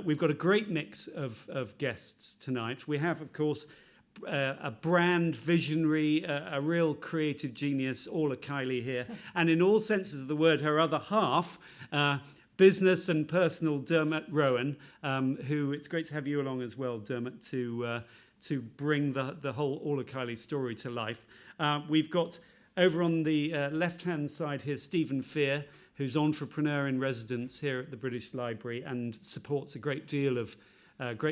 We've got a great mix of guests tonight. We have, of course, a brand visionary, a real creative genius, Orla Kiely here, and in all senses of the word, her other half, business and personal Dermot Rowan, who it's great to have you along as well, Dermot, to bring the whole Orla Kiely story to life. We've got over on the left-hand side here, Stephen Fear, who's entrepreneur in residence here at the British Library and supports a great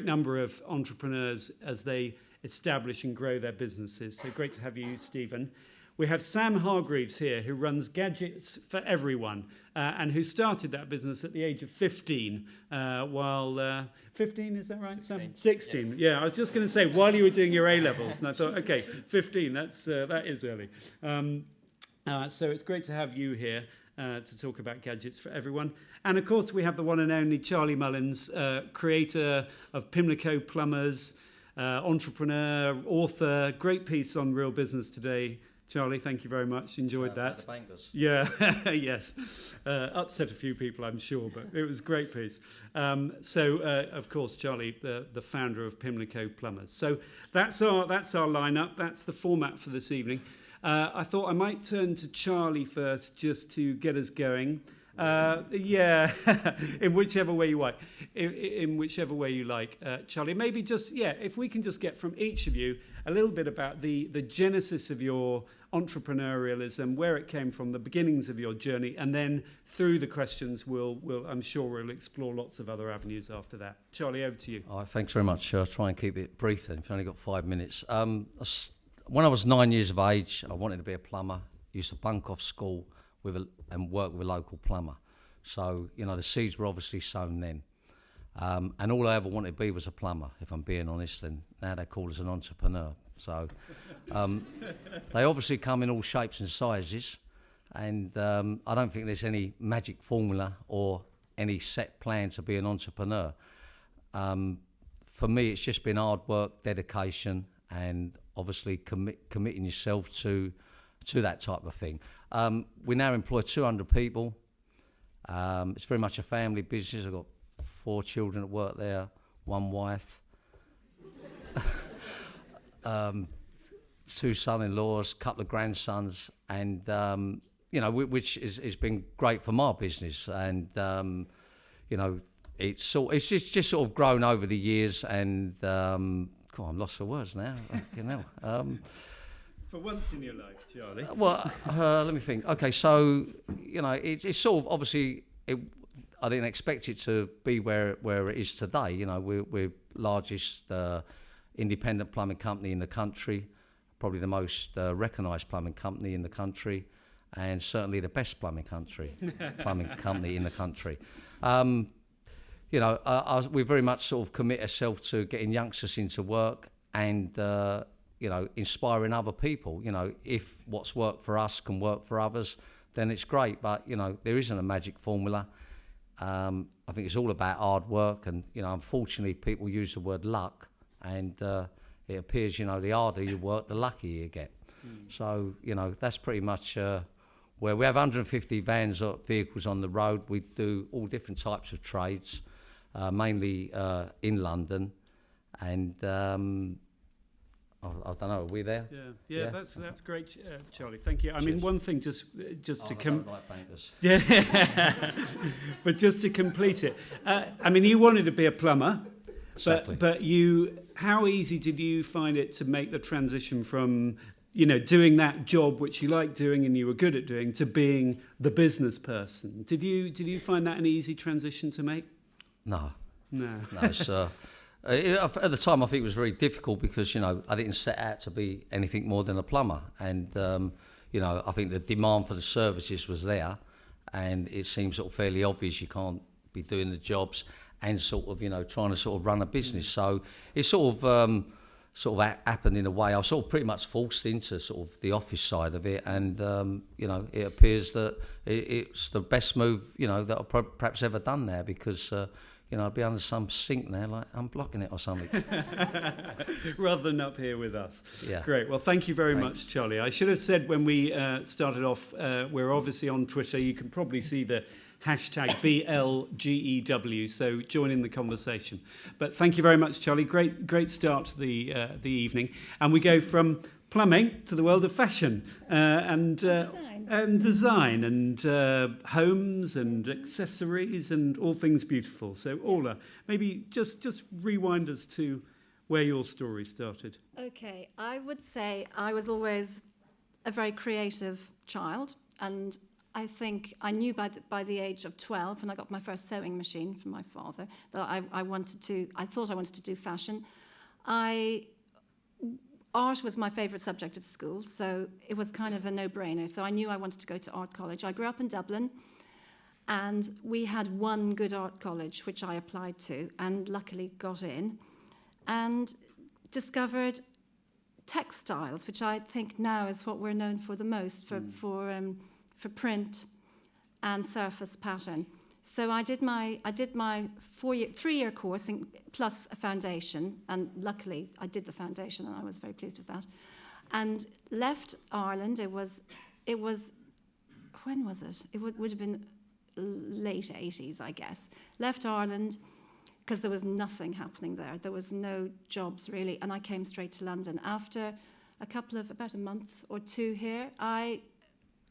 number of entrepreneurs as they establish and grow their businesses. So great to have you, Stephen. We have Sam Hargreaves here, who runs Gadgets for Everyone, and who started that business at the age of 15. 15, is that right, 16. Sam? 16, yeah. I was just going to say, while you were doing your A-levels, and I thought, okay, 15, that is early. So it's great to have you here to talk about Gadgets for Everyone. And of course, we have the one and only Charlie Mullins, creator of Pimlico Plumbers, entrepreneur, author, great piece on Real Business today. Charlie, thank you very much. Enjoyed that. Yeah, yes. Upset a few people, I'm sure, but it was a great piece. Of course, Charlie, the founder of Pimlico Plumbers. So that's our lineup. That's the format for this evening. I thought I might turn to Charlie first, just to get us going. Yeah, in whichever way you like. In whichever way you like, Charlie. Maybe just, if we can just get from each of you a little bit about the genesis of your entrepreneurialism, where it came from, the beginnings of your journey, and then through the questions, I'm sure we'll explore lots of other avenues after that. Charlie, over to you. All right, thanks very much. I'll try and keep it brief then. I've only got 5 minutes. When I was 9 years of age, I wanted to be a plumber. Used to bunk off school and work with a local plumber. So, the seeds were obviously sown then. And all I ever wanted to be was a plumber, if I'm being honest, and now they call us an entrepreneur. So they obviously come in all shapes and sizes, and I don't think there's any magic formula or any set plan to be an entrepreneur. For me, it's just been hard work, dedication, and obviously committing yourself to that type of thing. We now employ 200 people. It's very much a family business. I've got 4 children that work there, 1 wife, 2 son-in-laws, a couple of grandsons, and which has been great for my business. And it's just sort of grown over the years. And I'm lost for words now. For once in your life, Charlie. Well, let me think. Okay, so it's sort of obviously I didn't expect it to be where it is today. We're largest independent plumbing company in the country, probably the most recognised plumbing company in the country, and certainly the best plumbing company in the country. We very much sort of commit ourselves to getting youngsters into work and inspiring other people. If what's worked for us can work for others, then it's great. But there isn't a magic formula. I think it's all about hard work, and unfortunately, people use the word luck, and it appears the harder you work, the luckier you get. So that's pretty much where we have 150 vans or vehicles on the road. We do all different types of trades, mainly in London, and I don't know. Are we there? Yeah. That's great, Charlie. Thank you. I mean, one thing just to don't like bankers. Yeah, but just to complete it, you wanted to be a plumber, exactly. but how easy did you find it to make the transition from doing that job which you liked doing and you were good at doing to being the business person? Did you find that an easy transition to make? No. It's, at the time, I think it was very difficult because, I didn't set out to be anything more than a plumber. And, I think the demand for the services was there, and it seemed sort of fairly obvious you can't be doing the jobs and sort of, trying to sort of run a business. So it sort of happened in a way. I was sort of pretty much forced into sort of the office side of it, and, it appears that it's the best move, that I've perhaps ever done there because, you know, I'd be under some sink there, like unblocking it or something. Rather than up here with us. Yeah. Great. Well, thank you very Thanks. much, Charlie. I should have said when we started off, we're obviously on Twitter. You can probably see the hashtag BLGEW, so join in the conversation. But thank you very much, Charlie. Great start to the evening. And we go from plumbing to the world of fashion and design and homes and accessories and all things beautiful. So Orla, maybe just rewind us to where your story started. Okay, I would say I was always a very creative child, and I think I knew by the age of 12, when I got my first sewing machine from my father, that I thought I wanted to do fashion. Art was my favourite subject at school, so it was kind of a no-brainer. So I knew I wanted to go to art college. I grew up in Dublin, and we had one good art college, which I applied to, and luckily got in, and discovered textiles, which I think now is what we're known for the most, for print and surface pattern. So I did my 3-year course plus a foundation, and luckily I did the foundation, and I was very pleased with that. And left Ireland. It was when was it? It would have been late 80s, I guess. Left Ireland because there was nothing happening there. There was no jobs really, and I came straight to London. After about a month or two here, I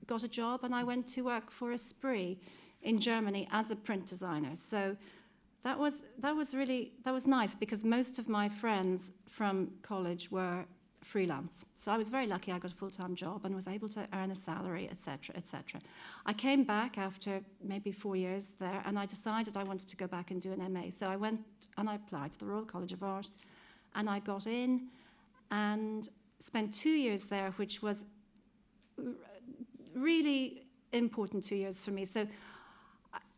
got a job and I went to work for Esprit in Germany as a print designer. So that was nice, because most of my friends from college were freelance. So I was very lucky. I got a full-time job and was able to earn a salary, etc., etc. I came back after maybe 4 years there, and I decided I wanted to go back and do an MA. So I went and I applied to the Royal College of Art, and I got in and spent 2 years there, which was really important 2 years for me. So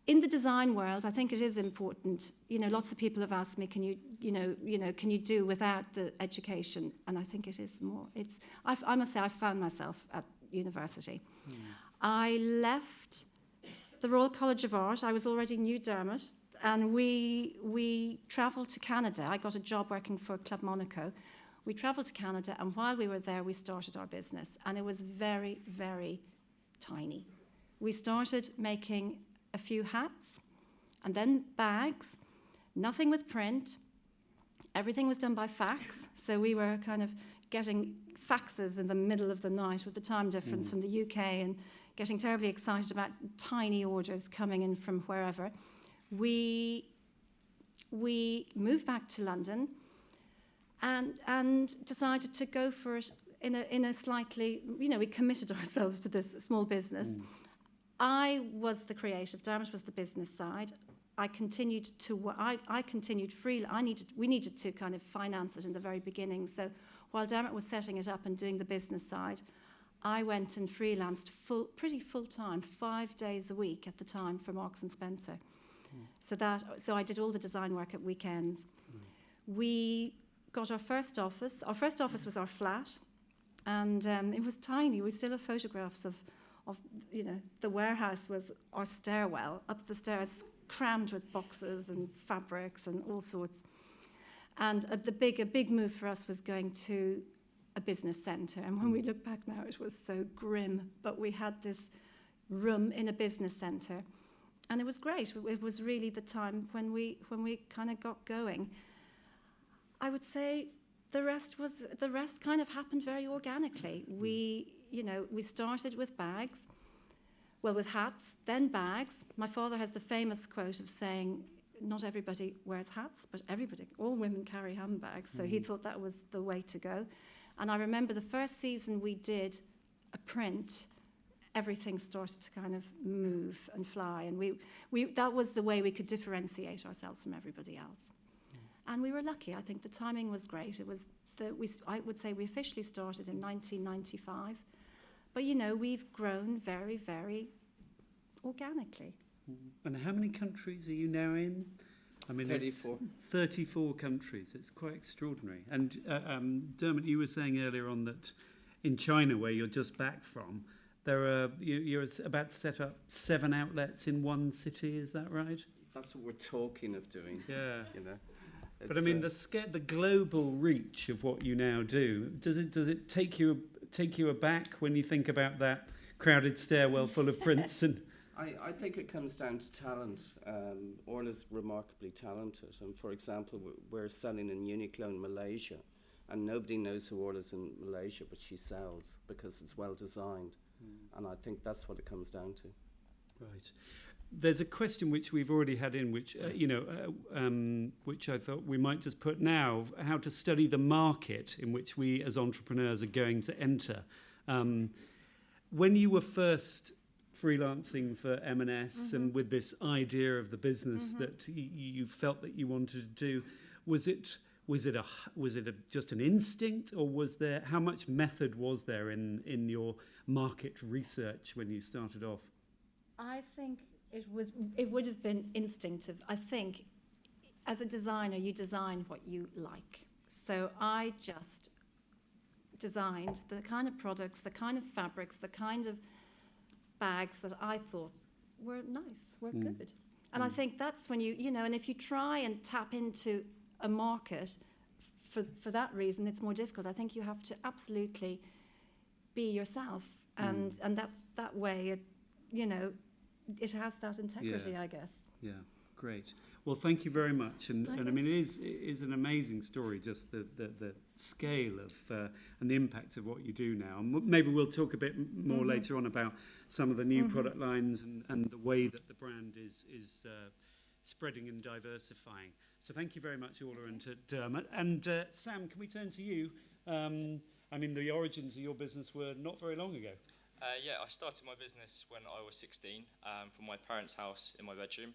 in the design world, I think it is important. You know, lots of people have asked me, can you do without the education? And I think it is more. I must say, I found myself at university. I left the Royal College of Art. I was already New Dermot, and we travelled to Canada. I got a job working for Club Monaco. We travelled to Canada, and while we were there, we started our business, and it was very, very tiny. We started making a few hats and then bags, nothing with print. Everything was done by fax, so we were kind of getting faxes in the middle of the night with the time difference from the UK, and getting terribly excited about tiny orders coming in from wherever. We moved back to London and decided to go for it in a slightly, we committed ourselves to this small business. I was the creative, Dermot was the business side. I continued we needed to kind of finance it in the very beginning. So while Dermot was setting it up and doing the business side, I went and freelanced pretty full-time, 5 days a week at the time for Marks and Spencer. So I did all the design work at weekends. We got our first office. Our first office was our flat, and it was tiny. We still have photographs of the warehouse was our stairwell, up the stairs, crammed with boxes and fabrics and all sorts. And a big move for us was going to a business centre. And when we look back now, it was so grim. But we had this room in a business centre, and it was great. It was really the time when we kind of got going. I would say the rest kind of happened very organically. We started with bags, with hats, then bags. My father has the famous quote of saying, not everybody wears hats, but all women carry handbags. So he thought that was the way to go. And I remember the first season we did a print, everything started to kind of move and fly. And that was the way we could differentiate ourselves from everybody else. And we were lucky. I think the timing was great. I would say we officially started in 1995. But, we've grown very, very organically. And how many countries are you now in? I mean, 34. 34 countries. It's quite extraordinary. And Dermot, you were saying earlier on that in China, where you're just back from, you're about to set up 7 outlets in one city. Is that right? That's what we're talking of doing. Yeah. You know. But I mean, the global reach of what you now do, does it take you aback when you think about that crowded stairwell full of prints? And I think it comes down to talent. Orla's remarkably talented, and for example, we're selling in Uniqlo in Malaysia, and nobody knows who Orla's in Malaysia, but she sells because it's well designed, and I think that's what it comes down to. right. There's a question which we've already had in, which which I thought we might just put now: how to study the market in which we as entrepreneurs are going to enter. When you were first freelancing for M&S and with this idea of the business that you felt that you wanted to do, was it just an instinct, or was there, how much method was there in your market research when you started off? I think it would have been instinctive. I think as a designer, you design what you like. So I just designed the kind of products, the kind of fabrics, the kind of bags that I thought were nice, were good. And I think that's when and if you try and tap into a market for that reason, it's more difficult. I think you have to absolutely be yourself, and that's that way it has that integrity, I guess. Yeah, great. Well, thank you very much. And I mean, it is an amazing story, just the scale of and the impact of what you do now. And maybe we'll talk a bit more later on about some of the new product lines and the way that the brand is spreading and diversifying. So thank you very much, Orla and Dermot. And Sam, can we turn to you? I mean, the origins of your business were not very long ago. I started my business when I was 16 from my parents' house in my bedroom.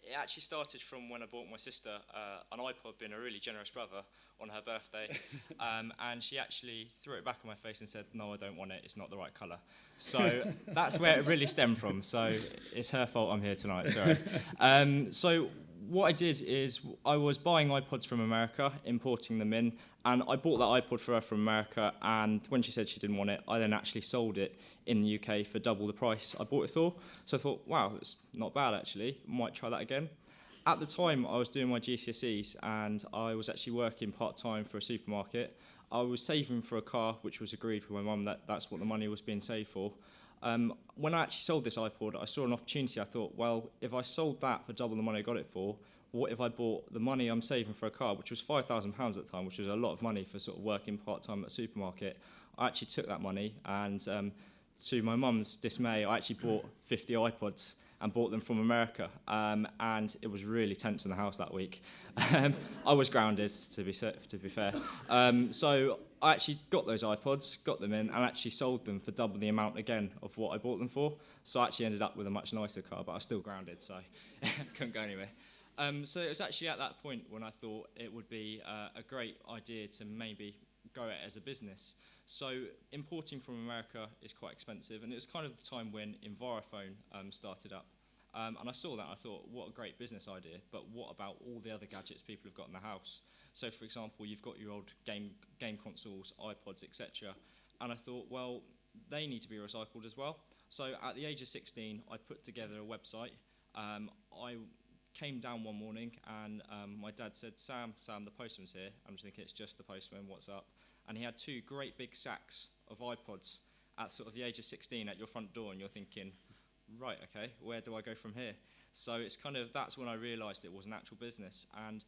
It actually started from when I bought my sister an iPod, being a really generous brother, on her birthday, and she actually threw it back in my face and said, "No, I don't want it, it's not the right colour." So that's where it really stemmed from. So it's her fault I'm here tonight, sorry. So what I did is I was buying iPods from America, importing them in, and I bought that iPod for her from America, and when she said she didn't want it, I then actually sold it in the UK for double the price I bought it for. So I thought, wow, that's not bad actually, might try that again. At the time, I was doing my GCSEs, and I was actually working part-time for a supermarket. I was saving for a car, which was agreed with my mum that that's what the money was being saved for. When I actually sold this iPod, I saw an opportunity. I thought, well, if I sold that for double the money I got it for, what if I bought the money I'm saving for a car, which was £5,000 at the time, which was a lot of money for sort of working part-time at a supermarket. I actually took that money, and to my mum's dismay, I actually bought 50 iPods and bought them from America, and it was really tense in the house that week. I was grounded, to be fair. So I actually got those iPods, got them in, and actually sold them for double the amount again of what I bought them for. So I actually ended up with a much nicer car, but I was still grounded, so couldn't go anywhere. So it was actually at that point when I thought it would be a great idea to maybe go it as a business. So importing from America is quite expensive, and it was kind of the time when Envirophone started up. And I saw that and I thought, what a great business idea, but what about all the other gadgets people have got in the house? So for example, you've got your old game consoles, iPods, etc. And I thought, well, they need to be recycled as well. So at the age of 16, I put together a website. I came down one morning and my dad said, Sam, the postman's here. I'm just thinking, it's just the postman, what's up? And he had two great big sacks of iPods at sort of the age of 16 at your front door, and you're thinking, right, okay, where do I go from here? So it's kind of, that's when I realised it was an actual business, and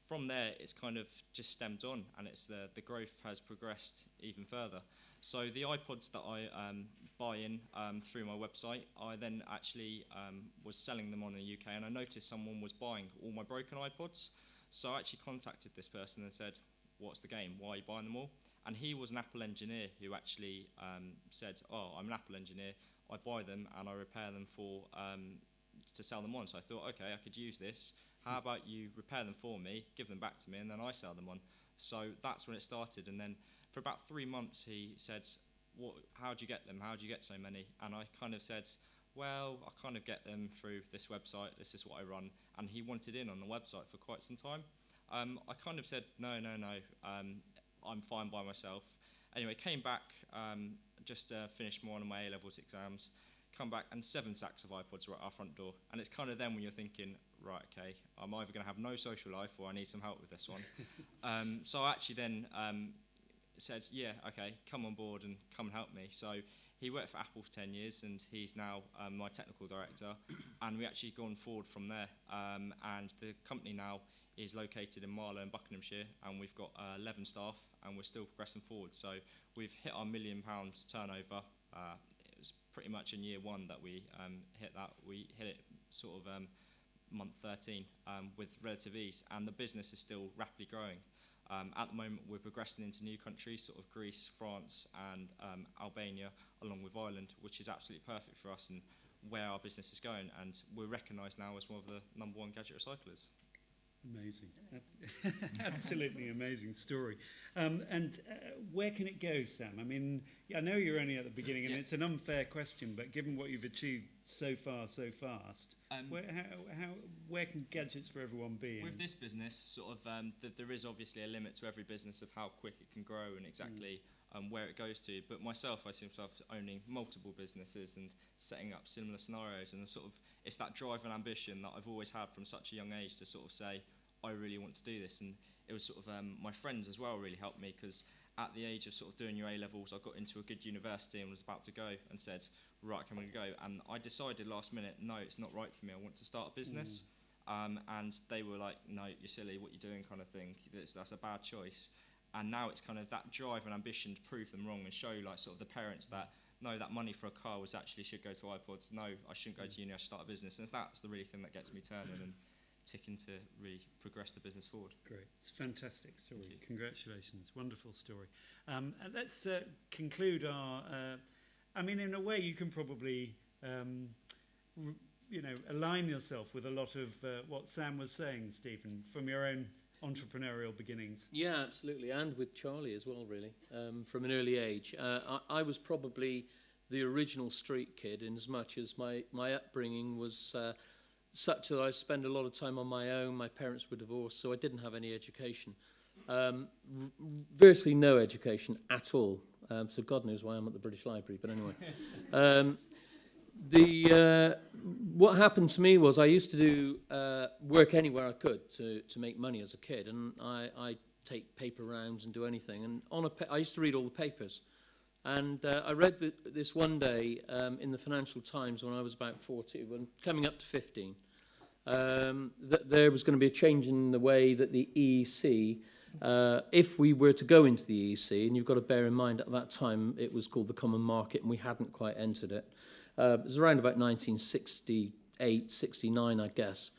from there it's kind of just stemmed on, and it's the growth has progressed even further. So the iPods that I buy in through my website, I then actually was selling them on in the UK, and I noticed someone was buying all my broken iPods. So I actually contacted this person and said, what's the game? Why are you buying them all? And he was an Apple engineer who actually said, oh, I'm an Apple engineer, I buy them and I repair them for to sell them on. So I thought, okay, I could use this. How about you repair them for me, give them back to me, and then I sell them on? So that's when it started. And then for about 3 months, he said, how do you get them? How do you get so many? And I kind of said, well, I kind of get them through this website. This is what I run. And he wanted in on the website for quite some time. I kind of said, no, I'm fine by myself. Anyway, came back, just finished one of my A-levels exams, come back and 7 sacks of iPods were at our front door. And it's kind of then when you're thinking, right, okay, I'm either going to have no social life or I need some help with this one. So I actually then said, yeah, okay, come on board and come and help me. So he worked for Apple for 10 years and he's now my technical director. And we actually gone forward from there. And the company now is located in Marlow in Buckinghamshire, and we've got 11 staff, and we're still progressing forward. So we've hit our £1 million turnover. It was pretty much in year 1 that we hit that. We hit it sort of month 13 with relative ease, and the business is still rapidly growing. At the moment, we're progressing into new countries, sort of Greece, France, and Albania, along with Ireland, which is absolutely perfect for us and where our business is going. And we're recognised now as one of the #1 gadget recyclers. Amazing. Absolutely amazing story. And where can it go, Sam? I mean, I know you're only at the beginning, and it's an unfair question, but given what you've achieved so far, so fast, where can gadgets for everyone be? With this business, sort of, there is obviously a limit to every business of how quick it can grow and exactly where it goes to. But myself, I see myself owning multiple businesses and setting up similar scenarios, and sort of it's that drive and ambition that I've always had from such a young age to sort of say, I really want to do this. And it was sort of my friends as well really helped me, because at the age of sort of doing your A-levels, I got into a good university and was about to go and said, right, I'm going to go. And I decided last minute, no, it's not right for me. I want to start a business. And they were like, no, you're silly, what you're doing kind of thing. That's a bad choice. And now it's kind of that drive and ambition to prove them wrong and show like sort of the parents that, no, that money for a car was actually should go to iPods. No, I shouldn't go to uni, I should start a business. And that's the really thing that gets me turning and ticking to really progress the business forward. Great. It's a fantastic story. Congratulations. Wonderful story. And let's conclude our... I mean, in a way, you can probably, align yourself with a lot of what Sam was saying, Stephen, from your own entrepreneurial beginnings. Yeah, absolutely, and with Charlie as well, really, from an early age. I was probably the original street kid, in as much as my upbringing was such that I spent a lot of time on my own. My parents were divorced, so I didn't have any education. Virtually no education at all. So God knows why I'm at the British Library, but anyway. What happened to me was I used to do work anywhere I could to make money as a kid, and I take paper rounds and do anything. And I used to read all the papers, and I read this one day in the Financial Times when I was about 14, when coming up to 15, that there was going to be a change in the way that the EEC, if we were to go into the EEC, and you've got to bear in mind at that time it was called the Common Market, and we hadn't quite entered it. It was around about 1968, 69, I guess,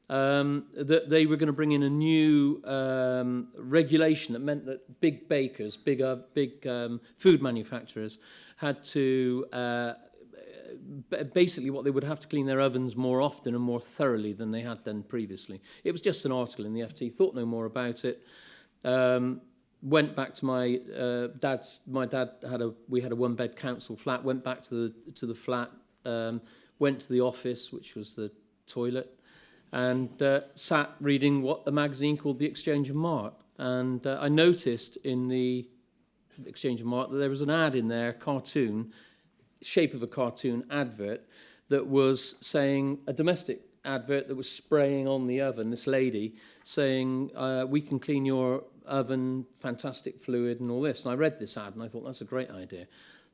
that they were going to bring in a new regulation that meant that big bakers, big food manufacturers had to, basically what they would have to clean their ovens more often and more thoroughly than they had done previously. It was just an article in the FT, thought no more about it. Went back to my dad's. My dad we had a one-bed council flat. Went back to the flat. Went to the office, which was the toilet, and sat reading what the magazine called the Exchange of Mart. And I noticed in the Exchange of Mart that there was an ad in there, cartoon, shape of a cartoon advert, that was saying a domestic advert that was spraying on the oven. This lady saying, "We can clean your oven, fantastic fluid and all this." And I read this ad and I thought, that's a great idea.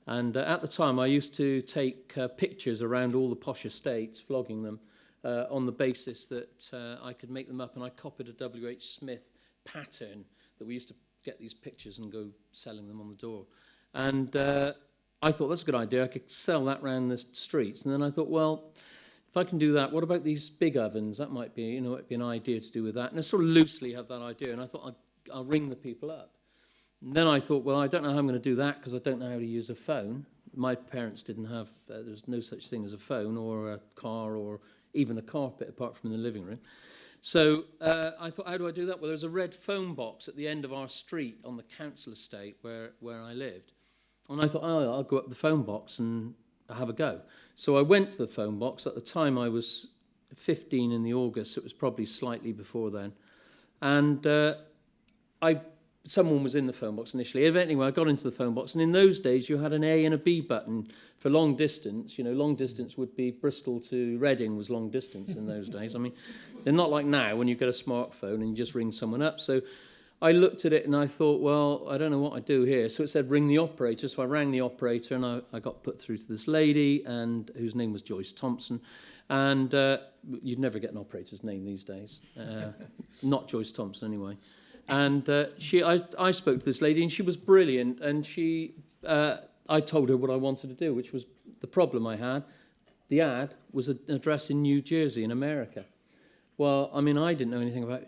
And at the time I used to take pictures around all the posh estates, vlogging them on the basis that I could make them up, and I copied a W.H. Smith pattern that we used to get these pictures and go selling them on the door. And I thought, that's a good idea, I could sell that around the streets. And then I thought, well, if I can do that, what about these big ovens? That might be, it'd be an idea to do with that. And I sort of loosely had that idea, and I thought I'll ring the people up. And then I thought, well, I don't know how I'm going to do that because I don't know how to use a phone. My parents didn't have, there was no such thing as a phone or a car or even a carpet apart from in the living room. So I thought, how do I do that? Well, there's a red phone box at the end of our street on the council estate where I lived. And I thought, oh, I'll go up the phone box and have a go. So I went to the phone box. At the time I was 15 in the August, so it was probably slightly before then. And I someone was in the phone box initially. Anyway, I got into the phone box, and in those days you had an A and a B button for long distance. You know, long distance would be Bristol to Reading was long distance in those days. I mean, they're not like now when you get a smartphone and you just ring someone up. So I looked at it and I thought, well, I don't know what I do here. So it said ring the operator. So I rang the operator, and I got put through to this lady, and whose name was Joyce Thompson. And you'd never get an operator's name these days. Not Joyce Thompson anyway. And I spoke to this lady, and she was brilliant. And I told her what I wanted to do, which was the problem I had. The ad was an address in New Jersey in America. Well, I mean, I didn't know anything about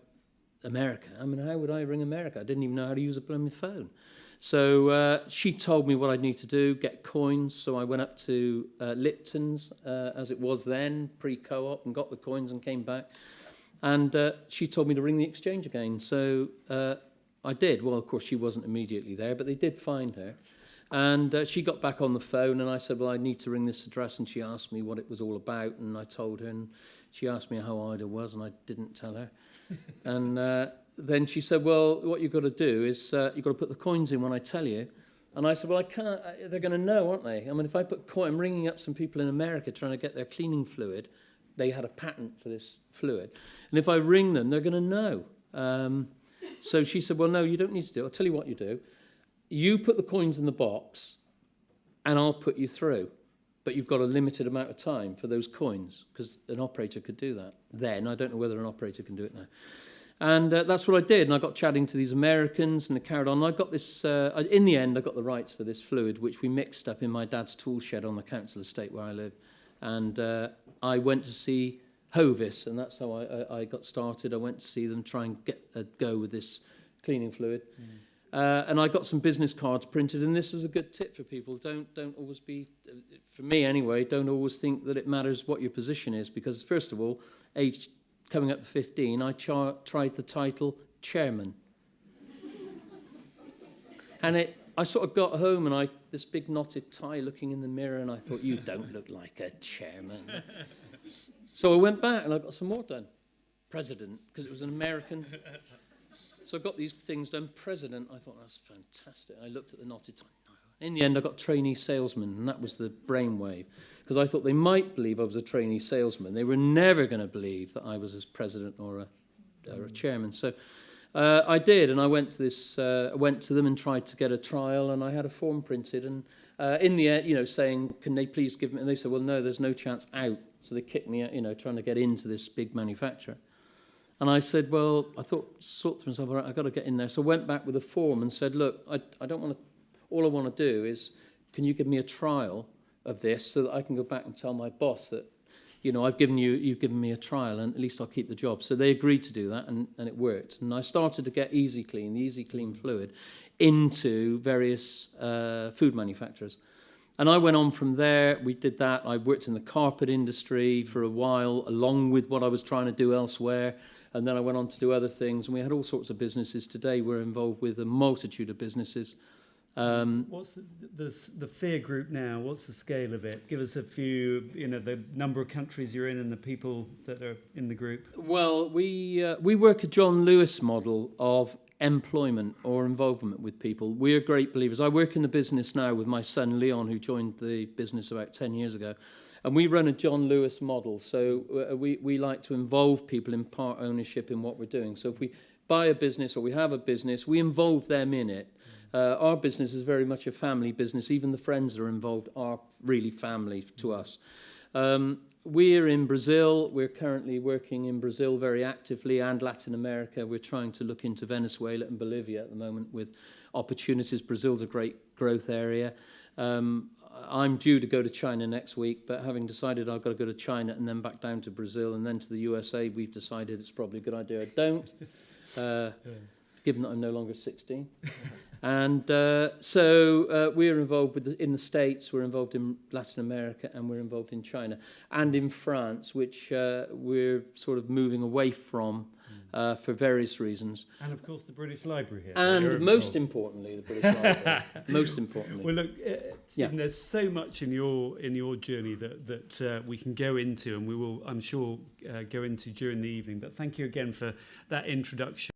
America. I mean, how would I ring America? I didn't even know how to use a blooming phone. So she told me what I'd need to do, get coins. So I went up to Lipton's, as it was then, pre-co-op, and got the coins and came back. And she told me to ring the exchange again. So I did. Well, of course, she wasn't immediately there, but they did find her. And she got back on the phone, and I said, well, I need to ring this address. And she asked me what it was all about, and I told her. And she asked me how old I was, and I didn't tell her. And then she said, well, what you've got to do is you've got to put the coins in when I tell you. And I said, well, I can't. They're going to know, aren't they? I mean, if I put I'm ringing up some people in America trying to get their cleaning fluid. They had a patent for this fluid. And if I ring them, they're going to know. So she said, well, no, you don't need to do it. I'll tell you what you do. You put the coins in the box, and I'll put you through. But you've got a limited amount of time for those coins, because an operator could do that then. I don't know whether an operator can do it now. And that's what I did. And I got chatting to these Americans, and I carried on. And I got this, in the end, I got the rights for this fluid, which we mixed up in my dad's tool shed on the council estate where I live. And I went to see Hovis, and that's how I got started. I went to see them try and get a go with this cleaning fluid. And I got some business cards printed, and this is a good tip for people. Don't always be, for me anyway, don't always think that it matters what your position is, because first of all, age coming up to 15, I tried the title chairman. And I sort of got home, and this big knotted tie looking in the mirror, and I thought, you don't look like a chairman. So I went back and I got some more done. President, because it was an American. So I got these things done. President, I thought, that's fantastic. I looked at the knotted tie. No. In the end, I got trainee salesman, and that was the brainwave. Because I thought they might believe I was a trainee salesman. They were never going to believe that I was as president or a chairman. So I did, and I went to them and tried to get a trial, and I had a form printed, and in the end, saying, can they please give me, and they said, well, no, there's no chance out. So they kicked me out, trying to get into this big manufacturer. And I said, well, I thought to myself, all right, I've got to get in there. So I went back with a form and said, look, I don't want to, all I want to do is, can you give me a trial of this so that I can go back and tell my boss that, you've given me a trial, and at least I'll keep the job. So they agreed to do that, and it worked. And I started to get Easy Clean, the Easy Clean fluid, into various food manufacturers. And I went on from there. We did that. I worked in the carpet industry for a while, along with what I was trying to do elsewhere. And then I went on to do other things. And we had all sorts of businesses. Today we're involved with a multitude of businesses. What's the Fear Group now? What's the scale of it? Give us a few, the number of countries you're in and the people that are in the group. Well, we work a John Lewis model of employment or involvement with people. We're great believers. I work in the business now with my son Leon, who joined the business about 10 years ago. And we run a John Lewis model. So we like to involve people in part ownership in what we're doing. So if we buy a business or we have a business, we involve them in it. Our business is very much a family business. Even the friends that are involved are really family to us. We're in Brazil. We're currently working in Brazil very actively, and Latin America. We're trying to look into Venezuela and Bolivia at the moment with opportunities. Brazil's a great growth area. I'm due to go to China next week, but having decided I've got to go to China and then back down to Brazil and then to the USA, we've decided it's probably a good idea I don't, given that I'm no longer 16. And so we're involved in the States, we're involved in Latin America, and we're involved in China. And in France, which we're sort of moving away from for various reasons. And of course the British Library here. And most importantly, the British Library. Most importantly. Well, look, Stephen, there's so much in your journey that we can go into, and we will, I'm sure, go into during the evening. But thank you again for that introduction.